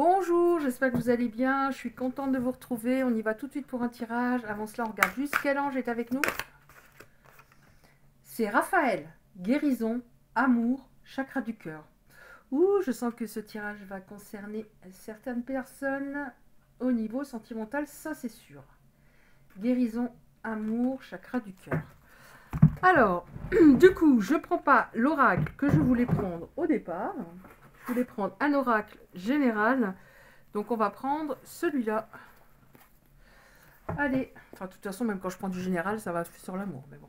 Bonjour, j'espère que vous allez bien. Je suis contente de vous retrouver. On y va tout de suite pour un tirage. Avant cela, on regarde juste quel ange est avec nous. C'est Raphaël. Guérison, amour, chakra du cœur. Ouh, je sens que ce tirage va concerner certaines personnes au niveau sentimental, ça c'est sûr. Guérison, amour, chakra du cœur. Alors, du coup, je ne prends pas l'oracle que je voulais prendre au départ. Je voulais prendre un oracle général. Donc on va prendre celui-là. Allez, enfin de toute façon même quand je prends du général ça va sur l'amour, mais bon.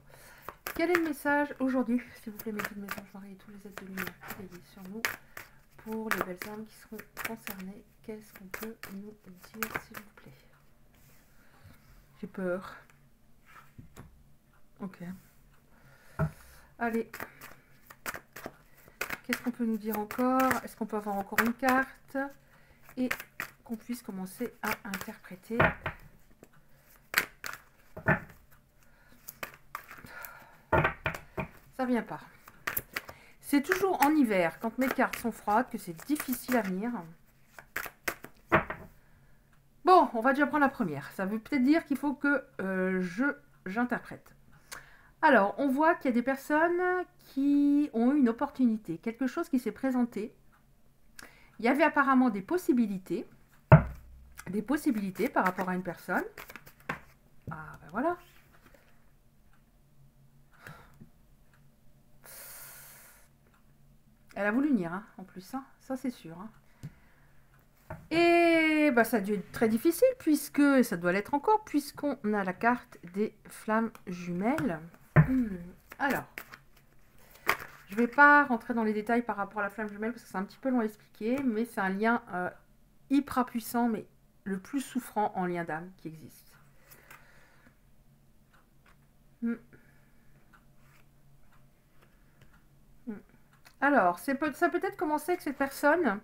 Quel est le message aujourd'hui? S'il vous plaît, mettez le message Marie et tous les êtres de lumière qui veillent sur nous pour les belles âmes qui seront concernées. Qu'est-ce qu'on peut nous dire s'il vous plaît? J'ai peur. Ok. Allez. Qu'est-ce qu'on peut nous dire encore? Est-ce qu'on peut avoir encore une carte? Et qu'on puisse commencer à interpréter. Ça vient pas. C'est toujours en hiver, quand mes cartes sont froides, que c'est difficile à venir. Bon, on va déjà prendre la première. Ça veut peut-être dire qu'il faut que j'interprète. Alors, on voit qu'il y a des personnes qui ont eu une opportunité, quelque chose qui s'est présenté. Il y avait apparemment des possibilités par rapport à une personne. Ah, ben voilà. Elle a voulu venir, hein, en plus, hein, ça c'est sûr. Hein. Et bah, ça a dû être très difficile, puisque ça doit l'être encore, puisqu'on a la carte des flammes jumelles. Alors, je ne vais pas rentrer dans les détails par rapport à la flamme jumelle, parce que c'est un petit peu long à expliquer, mais c'est un lien hyper puissant, mais le plus souffrant en lien d'âme qui existe. Alors, ça peut être commencé avec cette personne.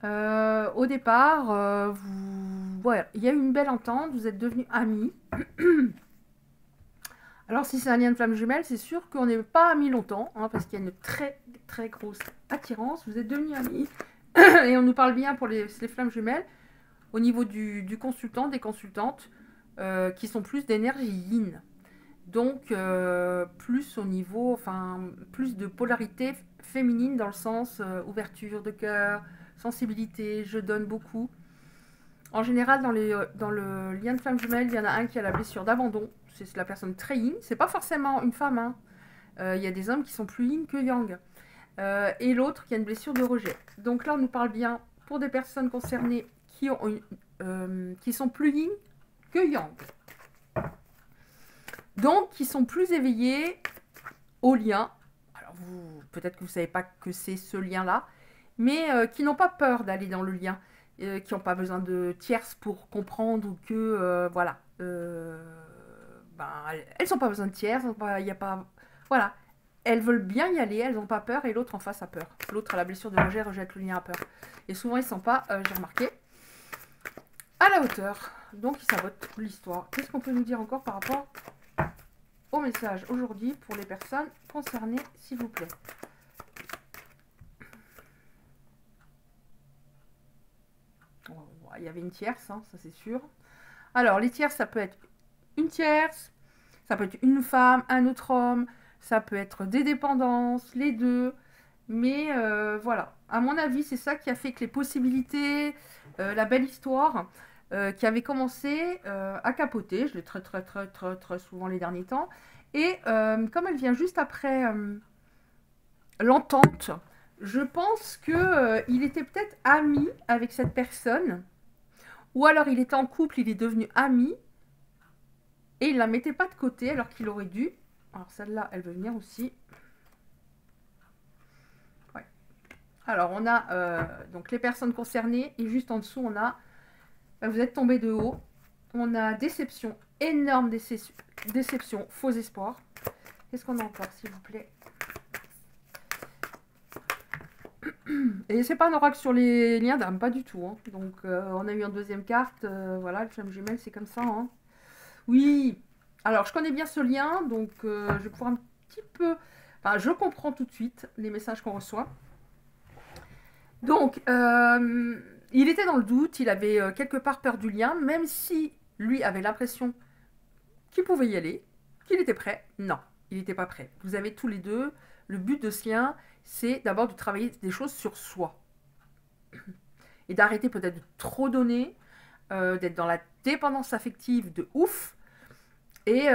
Au départ, il y a eu une belle entente, vous êtes devenus amis. Alors, si c'est un lien de flamme jumelle, c'est sûr qu'on n'est pas amis longtemps, hein, parce qu'il y a une très très grosse attirance. Vous êtes devenus amis. Et on nous parle bien pour les flammes jumelles, au niveau du consultant, des consultantes, qui sont plus d'énergie yin. Donc, plus au niveau, enfin, plus de polarité féminine dans le sens ouverture de cœur, sensibilité, je donne beaucoup. En général, dans le lien de flamme jumelle, il y en a un qui a la blessure d'abandon. C'est la personne très yin. C'est pas forcément une femme. Hein. Il y a des hommes qui sont plus yin que yang. Et l'autre qui a une blessure de rejet. Donc là, on nous parle bien pour des personnes concernées qui sont plus yin que yang. Donc, qui sont plus éveillés au lien. Alors, peut-être que vous ne savez pas que c'est ce lien-là, mais qui n'ont pas peur d'aller dans le lien, qui n'ont pas besoin de tierces pour comprendre que, voilà. Elles n'ont pas besoin de tierces, il n'y a pas... Voilà. Elles veulent bien y aller, elles n'ont pas peur, et l'autre en face a peur. L'autre a la blessure de rejet, rejette le lien à peur. Et souvent, ils ne sont pas, j'ai remarqué, à la hauteur. Donc, ils sabotent l'histoire. Qu'est-ce qu'on peut nous dire encore par rapport au message aujourd'hui pour les personnes concernées, s'il vous plaît? Il y avait une tierce, hein, ça c'est sûr. Alors, les tierces, ça peut être une tierce, ça peut être une femme, un autre homme, ça peut être des dépendances, les deux. Mais voilà, à mon avis, c'est ça qui a fait que les possibilités, la belle histoire, qui avait commencé à capoter, je l'ai très souvent les derniers temps, et comme elle vient juste après l'entente, je pense qu'il était peut-être ami avec cette personne, ou alors il était en couple, il est devenu ami, et il ne la mettait pas de côté alors qu'il aurait dû. Alors celle-là, elle veut venir aussi. Ouais. Alors on a donc les personnes concernées, et juste en dessous on a, vous êtes tombé de haut, on a déception, énorme déception, faux espoir. Qu'est-ce qu'on a encore, s'il vous plaît? Et c'est pas un oracle sur les liens d'âme, pas du tout. Hein. Donc on a eu en deuxième carte, voilà, le flamme jumelle, c'est comme ça. Hein. Oui, alors je connais bien ce lien, donc je vais pouvoir un petit peu... Enfin, je comprends tout de suite les messages qu'on reçoit. Donc, il était dans le doute, il avait quelque part peur du lien, même si lui avait l'impression qu'il pouvait y aller, qu'il était prêt. Non, il n'était pas prêt. Vous avez tous les deux, le but de ce lien, c'est d'abord de travailler des choses sur soi. Et d'arrêter peut-être de trop donner, d'être dans la dépendance affective de ouf, et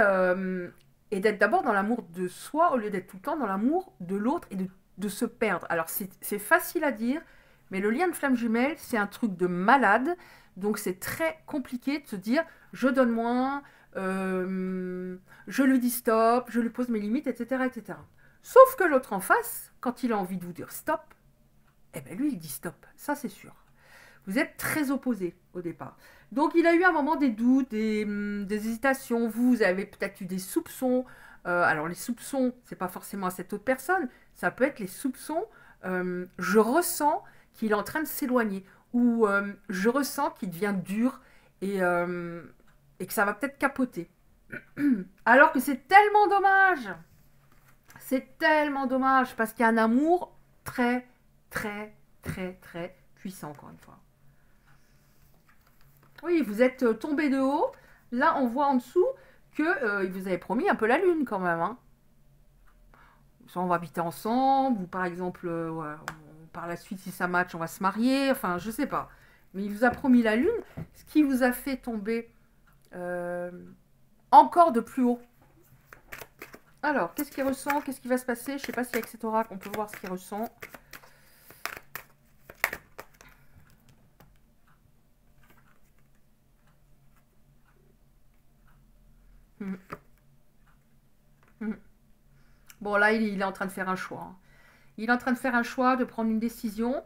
d'être d'abord dans l'amour de soi au lieu d'être tout le temps dans l'amour de l'autre et de se perdre. Alors c'est facile à dire, mais le lien de flamme jumelle, c'est un truc de malade, donc c'est très compliqué de se dire je donne moins, je lui dis stop, je lui pose mes limites, etc. etc. Sauf que l'autre en face, quand il a envie de vous dire stop, eh ben lui il dit stop, ça c'est sûr. Vous êtes très opposés au départ. Donc il a eu un moment des doutes, des hésitations. Vous avez peut-être eu des soupçons. Alors les soupçons, c'est pas forcément à cette autre personne. Ça peut être les soupçons. Je ressens qu'il est en train de s'éloigner. Ou je ressens qu'il devient dur et que ça va peut-être capoter. Alors que c'est tellement dommage. C'est tellement dommage parce qu'il y a un amour très, très, très, très puissant, encore une fois. Oui, vous êtes tombé de haut. Là, on voit en dessous que vous avez promis un peu la lune quand même. Hein. Soit on va habiter ensemble, ou par exemple, ouais, par la suite, si ça match, on va se marier. Enfin, je sais pas. Mais il vous a promis la lune, ce qui vous a fait tomber encore de plus haut. Alors, qu'est-ce qu'il ressent? Qu'est-ce qui va se passer? Je sais pas si avec cet oracle, on peut voir ce qu'il ressent. Bon, là, il est en train de faire un choix. Il est en train de faire un choix, de prendre une décision.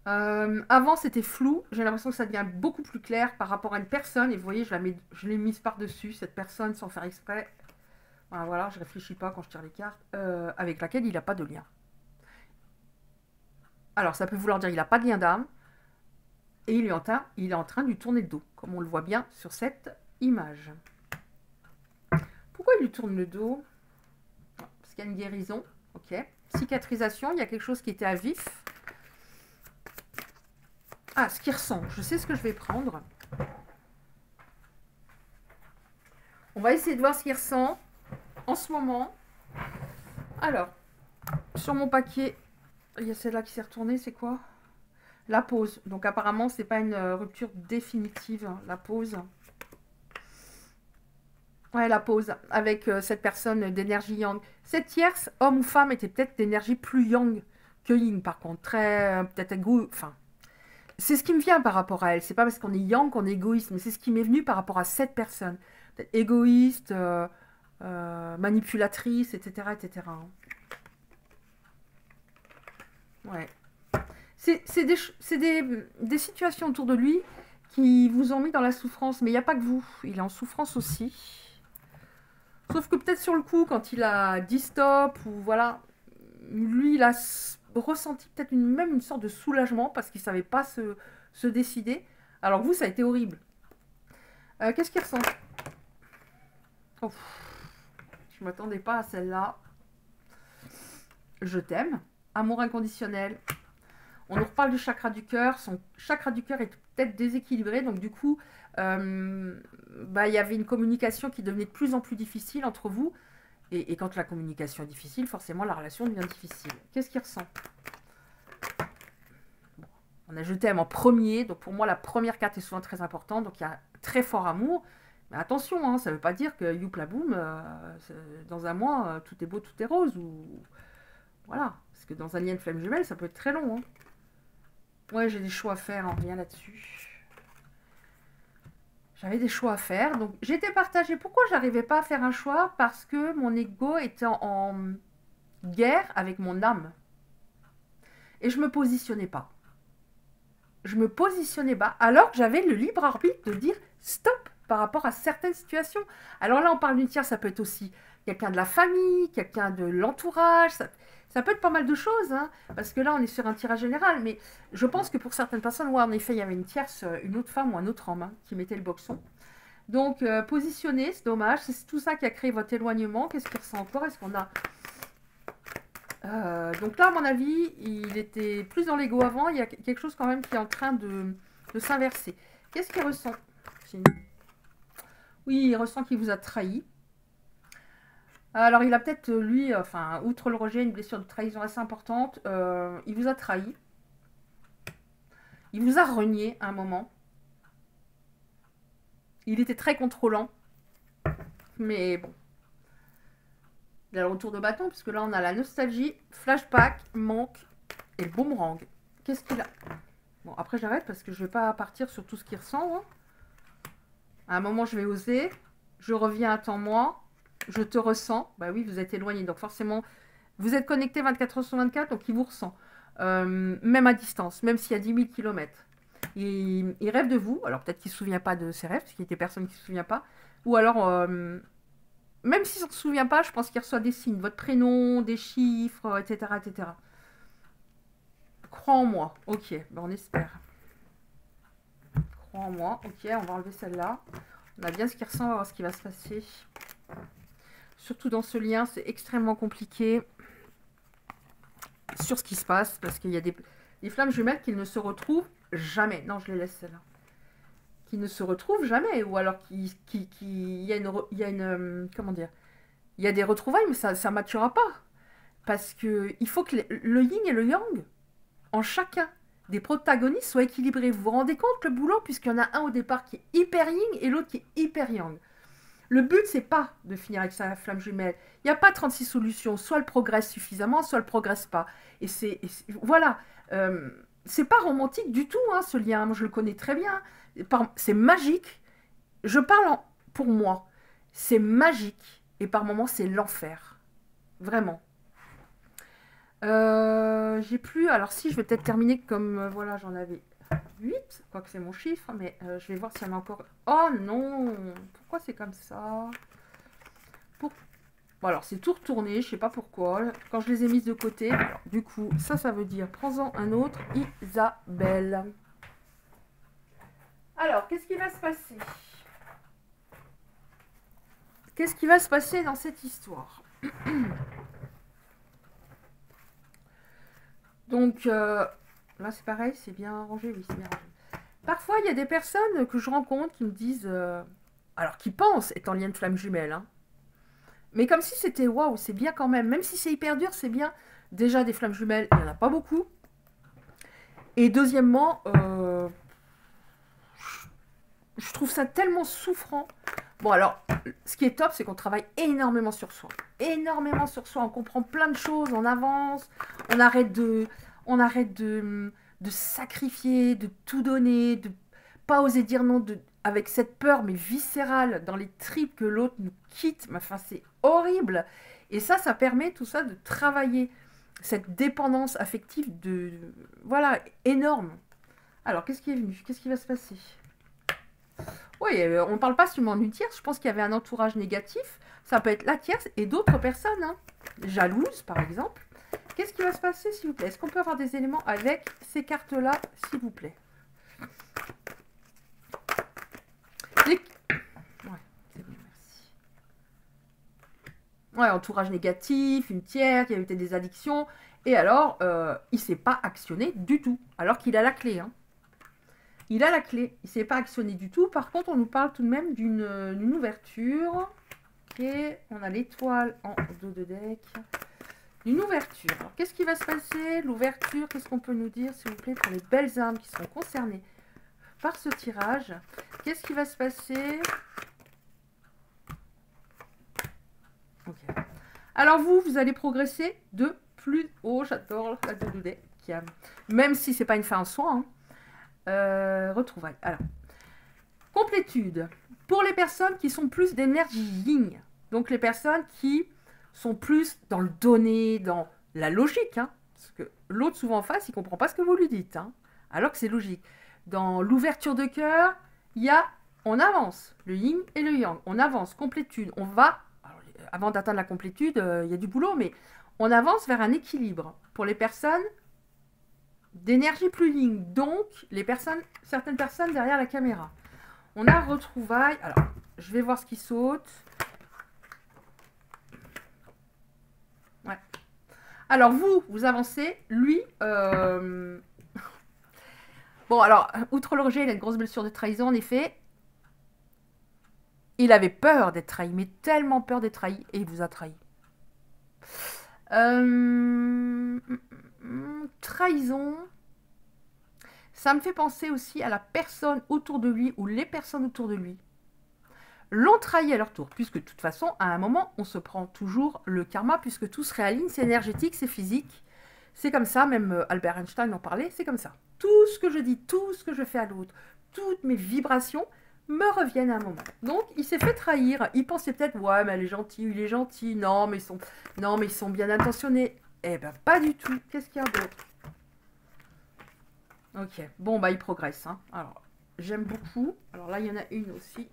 Avant, c'était flou. J'ai l'impression que ça devient beaucoup plus clair par rapport à une personne. Et vous voyez, je l'ai mise par-dessus, cette personne, sans faire exprès. Voilà, je réfléchis pas quand je tire les cartes. Avec laquelle il n'a pas de lien. Alors, ça peut vouloir dire qu'il n'a pas de lien d'âme. Et il est en train de lui tourner le dos, comme on le voit bien sur cette image. Pourquoi il lui tourne le dos? Parce qu'il y a une guérison. Ok. Cicatrisation, il y a quelque chose qui était à vif. Ah, ce qu'il ressent. Je sais ce que je vais prendre. On va essayer de voir ce qu'il ressent en ce moment. Alors, sur mon paquet, il y a celle-là qui s'est retournée. C'est quoi? La pause. Donc apparemment, c'est pas une rupture définitive. La pause. Ouais, la pause. Avec cette personne d'énergie yang. Cette tierce, homme ou femme, était peut-être d'énergie plus yang que yin, par contre. Très, peut-être égo... Enfin, c'est ce qui me vient par rapport à elle. C'est pas parce qu'on est yang qu'on est égoïste, mais c'est ce qui m'est venu par rapport à cette personne. Égoïste, manipulatrice, etc. etc. Ouais. C'est des situations autour de lui qui vous ont mis dans la souffrance, mais il n'y a pas que vous. Il est en souffrance aussi. Sauf que peut-être sur le coup, quand il a dit stop, ou voilà, lui, il a ressenti peut-être même une sorte de soulagement parce qu'il ne savait pas se décider. Alors que vous, ça a été horrible. Qu'est-ce qu'il ressent? Oh, je ne m'attendais pas à celle-là. Je t'aime. Amour inconditionnel. On nous reparle du chakra du cœur. Son chakra du cœur est peut-être déséquilibré. Donc du coup, il y avait une communication qui devenait de plus en plus difficile entre vous. Et quand la communication est difficile, forcément, la relation devient difficile. Qu'est-ce qu'il ressent? Bon, on a je t'aime en premier. Donc pour moi, la première carte est souvent très importante. Donc il y a un très fort amour. Mais attention, hein, ça ne veut pas dire que youpla boum, dans un mois, tout est beau, tout est rose. Ou... Voilà. Parce que dans un lien de flamme jumelle, ça peut être très long. Hein. Ouais, j'ai des choix à faire, hein, rien là-dessus. J'avais des choix à faire. Donc j'étais partagée. Pourquoi je n'arrivais pas à faire un choix? Parce que mon ego était en guerre avec mon âme. Et je ne me positionnais pas. Je me positionnais pas. Alors que j'avais le libre arbitre de dire stop par rapport à certaines situations. Alors là, on parle d'une tierce, ça peut être aussi quelqu'un de la famille, quelqu'un de l'entourage. Ça peut être pas mal de choses, hein, parce que là, on est sur un tirage général. Mais je pense que pour certaines personnes, ouais, en effet, il y avait une tierce, une autre femme ou un autre homme hein, qui mettait le boxon. Donc, positionner, c'est dommage. C'est tout ça qui a créé votre éloignement. Qu'est-ce qu'il ressent encore? Est-ce qu'on a Donc là, à mon avis, il était plus dans l'ego avant. Il y a quelque chose quand même qui est en train de s'inverser. Qu'est-ce qu'il ressent? Oui, il ressent qu'il vous a trahi. Alors, il a peut-être, lui, enfin, outre le rejet, une blessure de trahison assez importante. Il vous a trahi. Il vous a renié à un moment. Il était très contrôlant. Mais bon. Il a le retour de bâton, puisque là, on a la nostalgie, flashback, manque et boomerang. Qu'est-ce qu'il a? Bon, après, j'arrête parce que je ne vais pas partir sur tout ce qu'il ressent. Hein. À un moment, je vais oser. Je reviens à temps moi. Je te ressens. Bah oui, vous êtes éloigné. Donc forcément, vous êtes connecté 24 heures sur 24, donc il vous ressent. Même à distance, même s'il y a 10 000 km. Il rêve de vous. Alors peut-être qu'il ne se souvient pas de ses rêves, parce qu'il y a des personnes qui ne se souviennent pas. Ou alors, même s'il ne se souvient pas, je pense qu'il reçoit des signes. Votre prénom, des chiffres, etc. etc. Crois en moi. Ok, ben on espère. Crois en moi. Ok, on va enlever celle-là. On a bien ce qu'il ressent, on va voir ce qui va se passer. Surtout dans ce lien, c'est extrêmement compliqué sur ce qui se passe, parce qu'il y a des flammes jumelles qui ne se retrouvent jamais. Non, je les laisse celle-là. Qui ne se retrouvent jamais, ou alors il y a une comment dire, il y a des retrouvailles, mais ça ne matchera pas. Parce que il faut que le yin et le yang, en chacun des protagonistes, soient équilibrés. Vous vous rendez compte le boulot, puisqu'il y en a un au départ qui est hyper yin et l'autre qui est hyper yang. Le but, c'est pas de finir avec sa flamme jumelle. Il n'y a pas 36 solutions. Soit elle progresse suffisamment, soit elle progresse pas. Et voilà. C'est pas romantique du tout, hein, ce lien. Moi, je le connais très bien. C'est magique. Je parle pour moi. C'est magique. Et par moments, c'est l'enfer. Vraiment. J'ai plus... Alors si, je vais peut-être terminer comme... voilà, j'en avais 8. Quoique c'est mon chiffre. Mais je vais voir s'il y en a encore... Oh non! Pourquoi c'est comme ça? Bon, alors c'est tout retourné, je sais pas pourquoi. Quand je les ai mises de côté, alors, du coup, ça veut dire prends-en un autre, Isabelle. Alors, qu'est-ce qui va se passer? Qu'est-ce qui va se passer dans cette histoire? Donc, là c'est pareil, c'est bien rangé, oui, c'est bien rangé. Parfois, il y a des personnes que je rencontre qui me disent, alors qui pensent être en lien de flamme jumelle, hein, mais comme si c'était waouh, c'est bien quand même si c'est hyper dur, c'est bien. Déjà, des flammes jumelles, il n'y en a pas beaucoup. Et deuxièmement, je trouve ça tellement souffrant. Bon, alors, ce qui est top, c'est qu'on travaille énormément sur soi. Énormément sur soi. On comprend plein de choses, on avance, on arrête de sacrifier, de tout donner, de pas oser dire non, avec cette peur, mais viscérale, dans les tripes que l'autre nous quitte. Enfin, c'est horrible. Et ça permet tout ça de travailler cette dépendance affective voilà, énorme. Alors, qu'est-ce qui est venu? Qu'est-ce qui va se passer? Oui, on ne parle pas seulement d'une tierce. Je pense qu'il y avait un entourage négatif. Ça peut être la tierce et d'autres personnes. Hein. Jalouses, par exemple. Qu'est-ce qui va se passer, s'il vous plaît? Est-ce qu'on peut avoir des éléments avec ces cartes-là, s'il vous plaît? Ouais, c'est bon, merci. Ouais, entourage négatif, une tierce, il y a eu peut-être des addictions. Et alors, il ne s'est pas actionné du tout. Alors qu'il a la clé, hein. Il a la clé, il ne s'est pas actionné du tout. Par contre, on nous parle tout de même d'une ouverture. Ok, on a l'étoile en dos de deck. Une ouverture. Alors, qu'est-ce qui va se passer? L'ouverture, qu'est-ce qu'on peut nous dire, s'il vous plaît, pour les belles âmes qui seront concernées par ce tirage? Qu'est-ce qui va se passer? Ok. Alors, vous allez progresser de plus haut. J'adore la dos de deck. Même si c'est pas une fin en soi, hein. Retrouvailles. Alors, complétude. Pour les personnes qui sont plus d'énergie yin, donc les personnes qui sont plus dans le donner, dans la logique, hein, parce que l'autre souvent en face, il comprend pas ce que vous lui dites, hein, alors que c'est logique. Dans l'ouverture de cœur, on avance, le yin et le yang, on avance, complétude, on va, alors, avant d'atteindre la complétude, il y a du boulot, mais on avance vers un équilibre. Pour les personnes d'énergie plus yin, donc certaines personnes derrière la caméra. On a retrouvailles. Alors, je vais voir ce qui saute. Ouais. Alors, vous avancez. Lui, bon, alors, outre le rejet, il a une grosse blessure de trahison, en effet. Il avait peur d'être trahi, mais tellement peur d'être trahi, et il vous a trahi. Trahison. Ça me fait penser aussi à la personne autour de lui, ou les personnes autour de lui l'ont trahi à leur tour, puisque de toute façon, à un moment, on se prend toujours le karma, puisque tout se réaligne, c'est énergétique, c'est physique. C'est comme ça, même Albert Einstein en parlait, c'est comme ça. Tout ce que je dis, tout ce que je fais à l'autre, toutes mes vibrations me reviennent à un moment. Donc, il s'est fait trahir. Il pensait peut-être, ouais, mais elle est gentille, il est gentil. Non, mais ils sont bien intentionnés. Eh ben, pas du tout. Qu'est-ce qu'il y a d'autre? Ok. Bon, bah, il progresse. Hein. Alors, j'aime beaucoup. Alors là, il y en a une aussi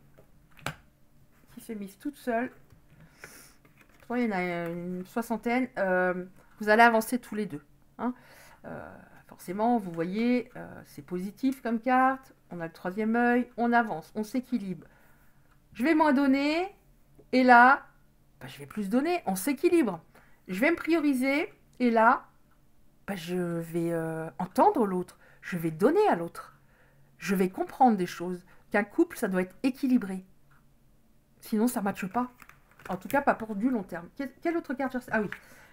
qui s'est mise toute seule. Il y en a une soixantaine. Vous allez avancer tous les deux. Hein. Forcément, vous voyez, c'est positif comme carte. On a le troisième œil. On avance, on s'équilibre. Je vais moins donner. Et là, bah, je vais plus donner. On s'équilibre. Je vais me prioriser. Et là, bah, je vais entendre l'autre. Je vais donner à l'autre. Je vais comprendre des choses. Qu'un couple, ça doit être équilibré. Sinon, ça ne matche pas. En tout cas, pas pour du long terme. Quelle autre carte? Ah oui,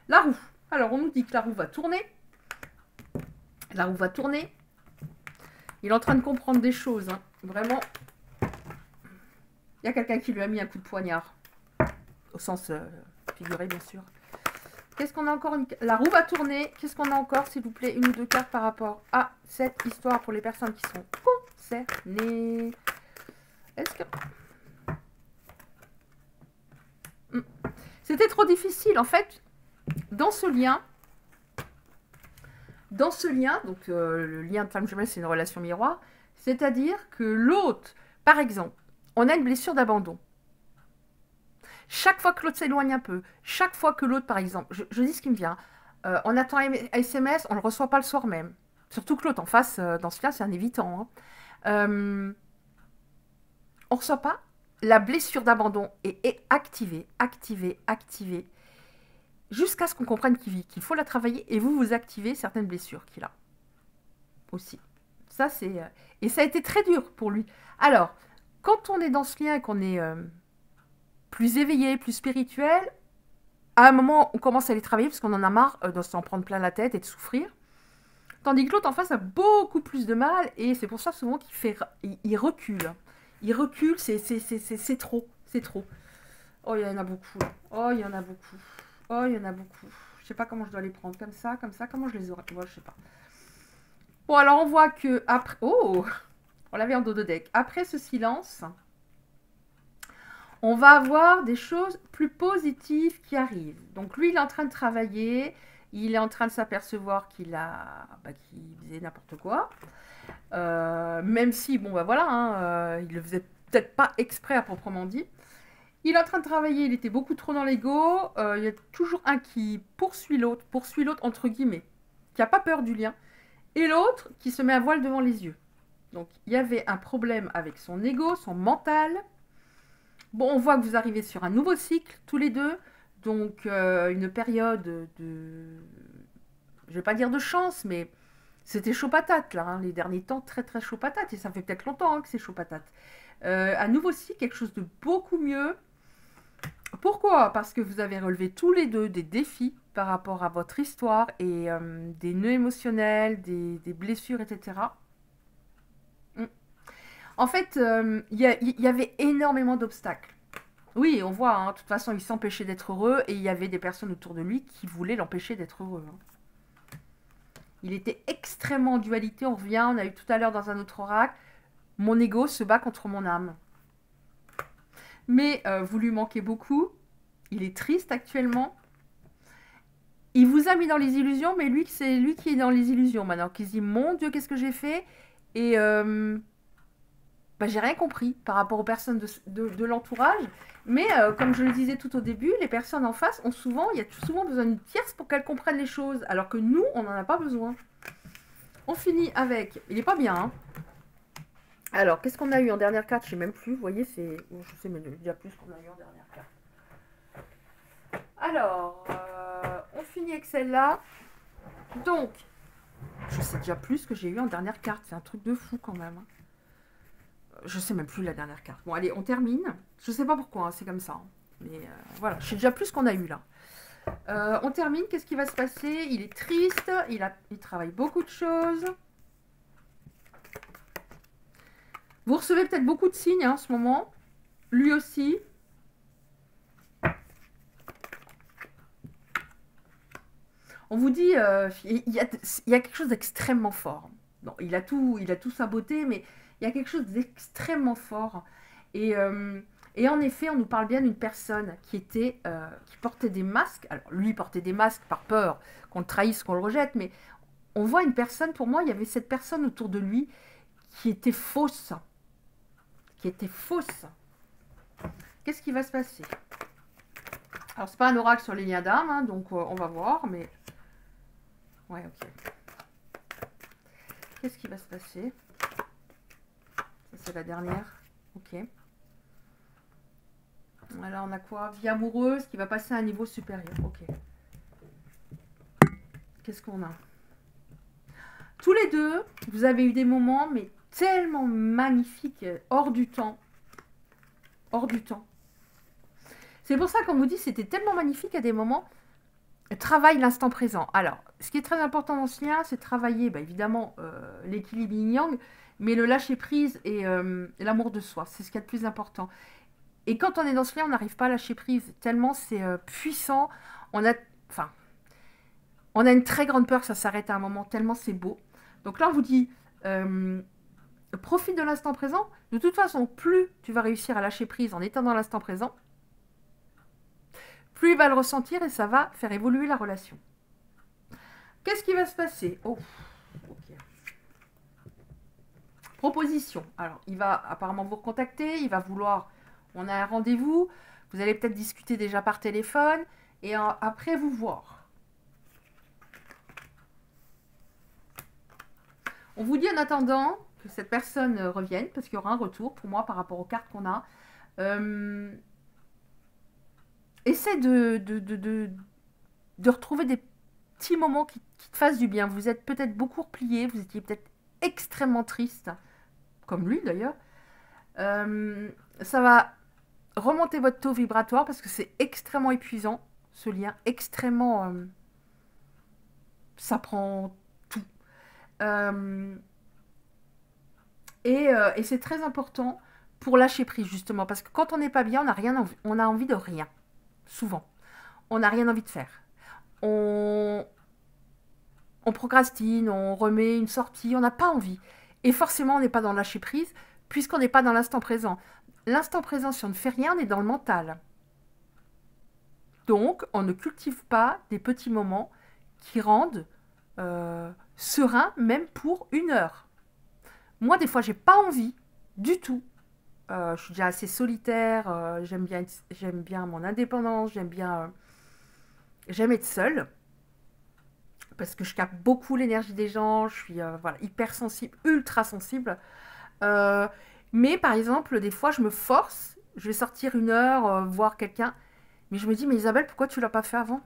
la roue. Alors, on nous dit que la roue va tourner. La roue va tourner. Il est en train de comprendre des choses. Hein. Vraiment. Il y a quelqu'un qui lui a mis un coup de poignard. Au sens figuré, bien sûr. Qu'est-ce qu'on a encore? La roue va tourner. Qu'est-ce qu'on a encore, s'il vous plaît? Une ou deux cartes par rapport à cette histoire pour les personnes qui sont concernées. Est-ce que... C'était trop difficile. En fait, dans ce lien, donc le lien de femme jumelle, c'est une relation miroir, c'est-à-dire que l'autre, par exemple, on a une blessure d'abandon. Chaque fois que l'autre s'éloigne un peu, chaque fois que l'autre, par exemple, je dis ce qui me vient, on attend un SMS, on ne le reçoit pas le soir même. Surtout que l'autre en face, dans ce cas, c'est un évitant. Hein. On ne reçoit pas. La blessure d'abandon est activée, jusqu'à ce qu'on comprenne qu'il faut la travailler, et vous activez certaines blessures qu'il a aussi. Ça, c'est... Et ça a été très dur pour lui. Alors, quand on est dans ce lien et qu'on est plus éveillé, plus spirituel, à un moment, on commence à les travailler parce qu'on en a marre de s'en prendre plein la tête et de souffrir. Tandis que l'autre en face a beaucoup plus de mal, et c'est pour ça souvent il recule. Il recule, c'est trop, c'est trop. Oh, il y en a beaucoup. Oh, il y en a beaucoup. Oh, il y en a beaucoup. Je sais pas comment je dois les prendre. Comme ça, comment je les aurais. Moi, je sais pas. Bon, alors on voit que après... Oh, on l'avait en dos de deck. Après ce silence, on va avoir des choses plus positives qui arrivent. Donc lui, il est en train de travailler. Il est en train de s'apercevoir qu'il faisait n'importe quoi. Même si, bon, bah voilà, hein, il le faisait peut-être pas exprès à proprement dit. Il est en train de travailler, il était beaucoup trop dans l'ego. Il y a toujours un qui poursuit l'autre entre guillemets, qui n'a pas peur du lien, et l'autre qui se met à voile devant les yeux. Donc il y avait un problème avec son ego, son mental. Bon, on voit que vous arrivez sur un nouveau cycle, tous les deux. Donc une période de... Je vais pas dire de chance, mais c'était chaud patate là, hein, les derniers temps, très très chaud patate. Et ça fait peut-être longtemps hein, que c'est chaud patate. Un nouveau cycle, quelque chose de beaucoup mieux. Pourquoi? Parce que vous avez relevé tous les deux des défis par rapport à votre histoire et des nœuds émotionnels, des blessures, etc. En fait, il y avait énormément d'obstacles. Oui, on voit, hein, de toute façon, il s'empêchait d'être heureux et il y avait des personnes autour de lui qui voulaient l'empêcher d'être heureux. Hein. Il était extrêmement en dualité, on revient, on a eu tout à l'heure dans un autre oracle, mon ego se bat contre mon âme. Mais vous lui manquez beaucoup, il est triste actuellement. Il vous a mis dans les illusions, mais lui, c'est lui qui est dans les illusions maintenant, qui se dit, mon Dieu, qu'est-ce que j'ai fait? Et j'ai rien compris par rapport aux personnes de l'entourage. Mais comme je le disais tout au début, les personnes en face il y a souvent besoin d'une tierce pour qu'elles comprennent les choses, alors que nous, on n'en a pas besoin. On finit avec... Il est pas bien, hein. Alors, qu'est-ce qu'on a eu en dernière carte? Je sais même plus, vous voyez, c'est... Je sais même déjà plus qu'on a eu en dernière carte. Alors, on finit avec celle-là. Donc, je sais déjà plus ce que j'ai eu en dernière carte. C'est un truc de fou quand même. Je sais même plus la dernière carte. Bon, allez, on termine. Je sais pas pourquoi, hein, c'est comme ça. Hein. Mais voilà, je sais déjà plus ce qu'on a eu là. On termine. Qu'est-ce qui va se passer? Il est triste. Il travaille beaucoup de choses. Vous recevez peut-être beaucoup de signes hein, en ce moment. Lui aussi. On vous dit, il y a quelque chose d'extrêmement fort. Non, il a tout sa beauté, mais il y a quelque chose d'extrêmement fort. Et en effet, on nous parle bien d'une personne qui portait des masques. Alors, lui portait des masques par peur qu'on le trahisse, qu'on le rejette, mais on voit une personne, pour moi, il y avait cette personne autour de lui qui était fausse. Qu'est-ce qui va se passer? Alors, c'est pas un oracle sur les liens d'âme, hein, donc on va voir, mais... Ouais, ok. Qu'est-ce qui va se passer? Ça, c'est la dernière. Ok. Là, on a quoi? Vie amoureuse qui va passer à un niveau supérieur. Ok. Qu'est-ce qu'on a? Tous les deux, vous avez eu des moments, mais tellement magnifiques, hors du temps. Hors du temps. C'est pour ça qu'on vous dit c'était tellement magnifique à des moments. Travaille l'instant présent. Alors, ce qui est très important dans ce lien, c'est travailler, bah, évidemment, l'équilibre yin-yang, mais le lâcher-prise et l'amour de soi. C'est ce qui est le plus important. Et quand on est dans ce lien, on n'arrive pas à lâcher prise, tellement c'est puissant. On a une très grande peur que ça s'arrête à un moment, tellement c'est beau. Donc là, on vous dit, profite de l'instant présent. De toute façon, plus tu vas réussir à lâcher prise en étant dans l'instant présent, plus il va le ressentir et ça va faire évoluer la relation. Qu'est-ce qui va se passer? Oh, ok. Proposition. Alors, il va apparemment vous recontacter, il va vouloir... On a un rendez-vous, vous allez peut-être discuter déjà par téléphone, et après vous voir. On vous dit en attendant que cette personne revienne, parce qu'il y aura un retour pour moi par rapport aux cartes qu'on a. Essaie de retrouver des petits moments qui te fassent du bien. Vous êtes peut-être beaucoup replié, vous étiez peut-être extrêmement triste, comme lui d'ailleurs. Ça va remonter votre taux vibratoire parce que c'est extrêmement épuisant, ce lien, extrêmement... ça prend tout. Et c'est très important pour lâcher prise, justement, parce que quand on n'est pas bien, on a envie de rien. Souvent. On n'a rien envie de faire. On procrastine, on remet une sortie, on n'a pas envie. Et forcément, on n'est pas dans le lâcher prise, puisqu'on n'est pas dans l'instant présent. L'instant présent, si on ne fait rien, on est dans le mental. Donc, on ne cultive pas des petits moments qui rendent serein, même pour 1 heure. Moi, des fois, j'ai pas envie du tout. Je suis déjà assez solitaire, j'aime bien mon indépendance, j'aime être seule. Parce que je capte beaucoup l'énergie des gens, je suis voilà, hyper sensible, ultra sensible. Mais par exemple, des fois, je me force, je vais sortir 1 heure, voir quelqu'un, mais je me dis, mais Isabelle, pourquoi tu l'as pas fait avant?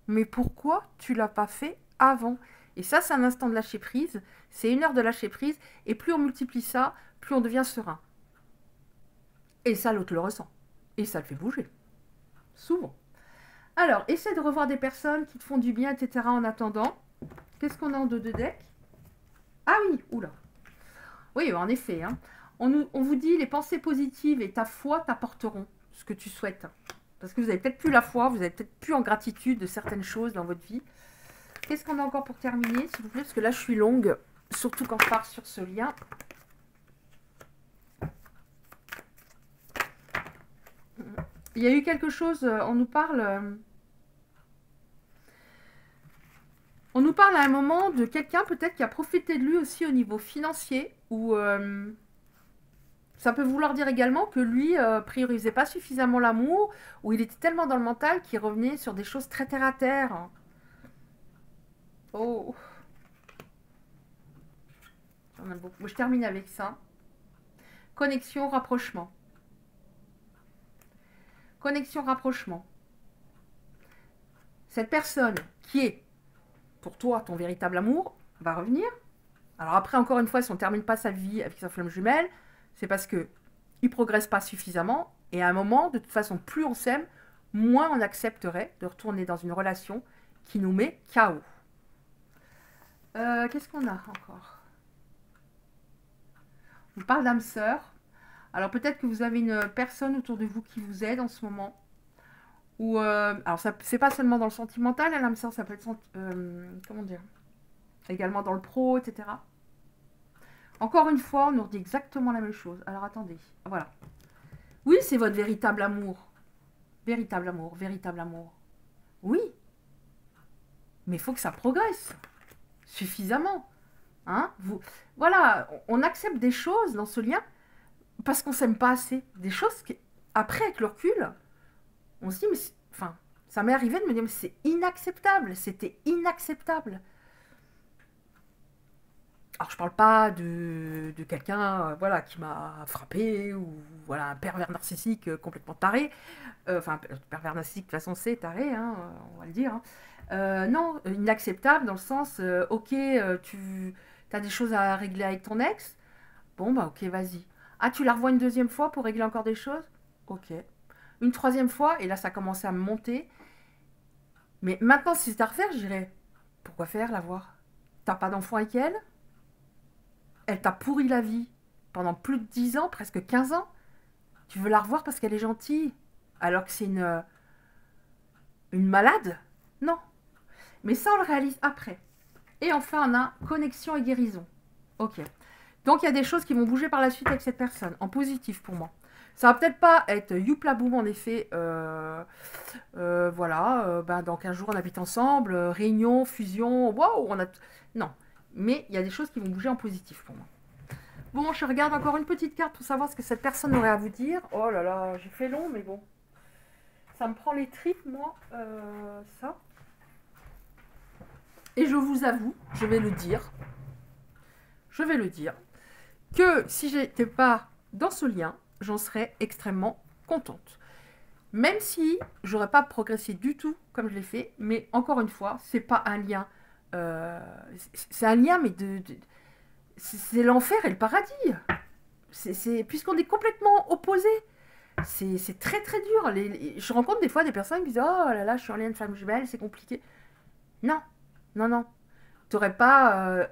Mais pourquoi tu l'as pas fait avant? Et ça, c'est un instant de lâcher prise, c'est 1 heure de lâcher prise, et plus on multiplie ça, plus on devient serein. Et ça, l'autre le ressent. Et ça le fait bouger. Souvent. Alors, essaie de revoir des personnes qui te font du bien, etc. en attendant. Qu'est-ce qu'on a en 2 de deck? Ah oui, oula. Oui, en effet. Hein. On vous dit, les pensées positives et ta foi t'apporteront ce que tu souhaites. Parce que vous n'avez peut-être plus la foi, vous n'avez peut-être plus en gratitude de certaines choses dans votre vie. Qu'est-ce qu'on a encore pour terminer, s'il vous plaît? Parce que là, je suis longue, surtout quand je pars sur ce lien. Il y a eu quelque chose, on nous parle à un moment de quelqu'un peut-être qui a profité de lui aussi au niveau financier, ou ça peut vouloir dire également que lui priorisait pas suffisamment l'amour, ou il était tellement dans le mental qu'il revenait sur des choses très terre à terre. Oh, j'en ai beaucoup. Je termine avec ça. Connexion, rapprochement. Connexion, rapprochement. cette personne qui est, pour toi, ton véritable amour, va revenir. Alors après, encore une fois, si on ne termine pas sa vie avec sa flamme jumelle, c'est parce qu'il ne progresse pas suffisamment. Et à un moment, de toute façon, plus on s'aime, moins on accepterait de retourner dans une relation qui nous met KO. Qu'est-ce qu'on a encore? On parle d'âme sœur. Alors peut-être que vous avez une personne autour de vous qui vous aide en ce moment. Ou alors c'est pas seulement dans le sentimental, l'âme sœur, ça peut être comment dire, également dans le pro, etc. Encore une fois, on nous dit exactement la même chose. Alors attendez, voilà. Oui, c'est votre véritable amour. Véritable amour, véritable amour. Oui. Mais il faut que ça progresse. Suffisamment. Hein, voilà, on accepte des choses dans ce lien parce qu'on s'aime pas assez. Des choses qui, après, avec le recul, on se dit, mais enfin, ça m'est arrivé de me dire, mais c'est inacceptable. C'était inacceptable. Alors, je parle pas de quelqu'un voilà, qui m'a frappé, ou voilà, un pervers narcissique complètement taré. Enfin, pervers narcissique, de toute façon, c'est taré, hein, on va le dire. Hein. Non, inacceptable dans le sens, ok, tu as des choses à régler avec ton ex. Bon, bah ok, vas-y. Ah, tu la revois une deuxième fois pour régler encore des choses? Ok. Une troisième fois, et là, ça a commencé à me monter. Mais maintenant, si c'est à refaire, je dirais, pourquoi faire, la voir? T'as pas d'enfant avec elle? Elle t'a pourri la vie pendant plus de 10 ans, presque 15 ans. Tu veux la revoir parce qu'elle est gentille, alors que c'est une malade? Non. Mais ça, on le réalise après. Et enfin, on a connexion et guérison. Ok. Donc, il y a des choses qui vont bouger par la suite avec cette personne, en positif pour moi. Ça va peut-être pas être youpla boum, en effet. Voilà, dans 15 jours, on habite ensemble, réunion, fusion, waouh, on a... Non. Mais il y a des choses qui vont bouger en positif pour moi. Bon, je regarde encore une petite carte pour savoir ce que cette personne aurait à vous dire. Oh là là, j'ai fait long, mais bon. Ça me prend les tripes, moi, ça. Et je vous avoue, je vais le dire, que si j'étais pas dans ce lien, j'en serais extrêmement contente. Même si j'aurais pas progressé du tout comme je l'ai fait, mais encore une fois, c'est pas un lien. C'est un lien, mais c'est l'enfer et le paradis. Puisqu'on est complètement opposés. C'est très très dur. Je rencontre des fois des personnes qui disent oh là là, je suis en lien de flamme jumelle, c'est compliqué. Non, non, non. T'aurais pas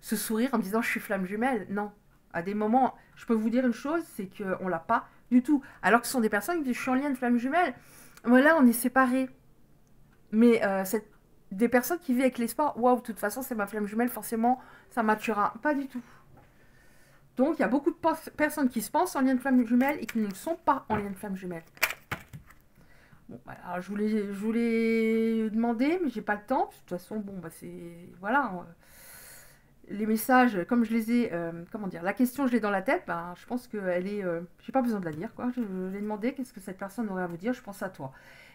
ce sourire en me disant je suis flamme jumelle. Non. À des moments, je peux vous dire une chose, c'est qu'on l'a pas du tout. Alors que ce sont des personnes qui disent je suis en lien de flamme jumelle. Moi là, on est séparés. Mais des personnes qui vivent avec l'espoir, waouh, de toute façon, c'est ma flamme jumelle, forcément, ça maturera. Pas du tout. Donc, il y a beaucoup de personnes qui se pensent en lien de flamme jumelle et qui ne le sont pas en lien de flamme jumelle. Bon, alors, je voulais demander, mais j'ai pas le temps. De toute façon, bon, bah, c'est... Voilà. Les messages, comme je les ai... comment dire? La question, je l'ai dans la tête. Ben, je pense qu'elle est... j'ai pas besoin de la dire, quoi. Je l'ai demandé, qu'est-ce que cette personne aurait à vous dire? Je pense à toi.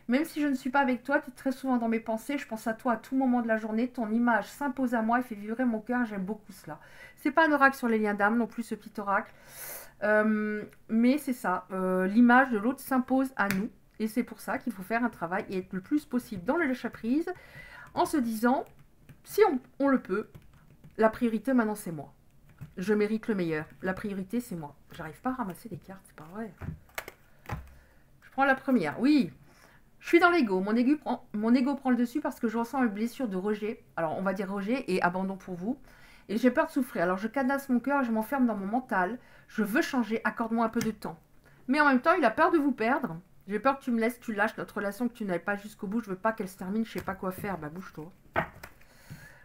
Même si je ne suis pas avec toi, tu es très souvent dans mes pensées, je pense à toi à tout moment de la journée, ton image s'impose à moi et fait vibrer mon cœur, j'aime beaucoup cela. C'est pas un oracle sur les liens d'âme non plus, ce petit oracle, mais c'est ça, l'image de l'autre s'impose à nous, et c'est pour ça qu'il faut faire un travail et être le plus possible dans le lâcher-prise, en se disant, si on le peut, la priorité maintenant c'est moi. Je mérite le meilleur, la priorité c'est moi. J'arrive pas à ramasser des cartes, c'est pas vrai. Je prends la première, oui. Je suis dans l'ego. Mon ego prend le dessus parce que je ressens une blessure de rejet. Alors, on va dire rejet et abandon pour vous. Et j'ai peur de souffrir. Alors, je cadenasse mon cœur, je m'enferme dans mon mental. Je veux changer, accorde-moi un peu de temps. Mais en même temps, il a peur de vous perdre. J'ai peur que tu me laisses, tu lâches notre relation, que tu n'ailles pas jusqu'au bout. Je veux pas qu'elle se termine, je sais pas quoi faire. Bah, bouge-toi.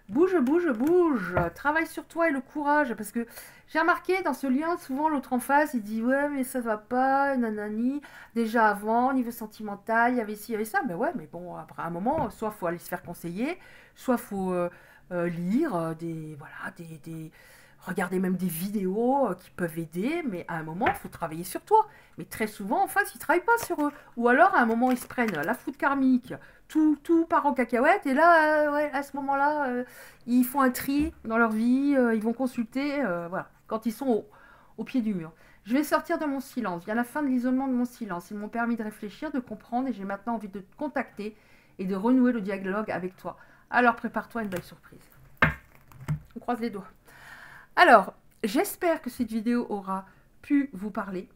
Bouge, bouge, bouge. Travaille sur toi et le courage. Parce que j'ai remarqué dans ce lien, souvent l'autre en face, il dit ouais, mais ça va pas, nanani. Déjà avant, niveau sentimental, il y avait ci, il y avait ça. Mais ouais, mais bon, après un moment, soit faut aller se faire conseiller, soit faut lire regarder même des vidéos qui peuvent aider. Mais à un moment, il faut travailler sur toi. Mais très souvent, en face, ils ne travaillent pas sur eux. Ou alors, à un moment, ils se prennent la foudre karmique. Tout part en cacahuète, et là, ouais, à ce moment-là, ils font un tri dans leur vie, ils vont consulter, voilà, quand ils sont au pied du mur. Je vais sortir de mon silence. Vient la fin de l'isolement de mon silence. Ils m'ont permis de réfléchir, de comprendre et j'ai maintenant envie de te contacter et de renouer le dialogue avec toi. Alors prépare-toi à une belle surprise. On croise les doigts. Alors, j'espère que cette vidéo aura pu vous parler,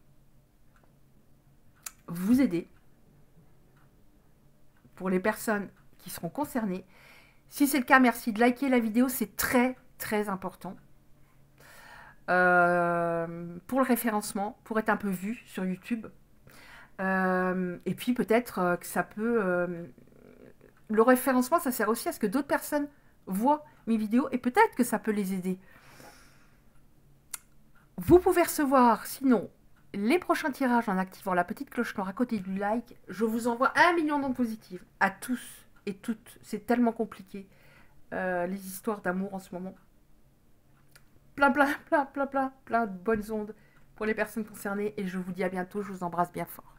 vous aider pour les personnes qui seront concernées. Si c'est le cas, merci de liker la vidéo, c'est très très important. Pour le référencement, pour être un peu vu sur YouTube. Et puis peut-être que ça peut... le référencement, ça sert aussi à ce que d'autres personnes voient mes vidéos et peut-être que ça peut les aider. Vous pouvez recevoir, sinon, les prochains tirages en activant la petite cloche noire à côté du like. Je vous envoie 1 million d'ondes positives à tous et toutes. C'est tellement compliqué, les histoires d'amour en ce moment. Plein de bonnes ondes pour les personnes concernées. Et je vous dis à bientôt. Je vous embrasse bien fort.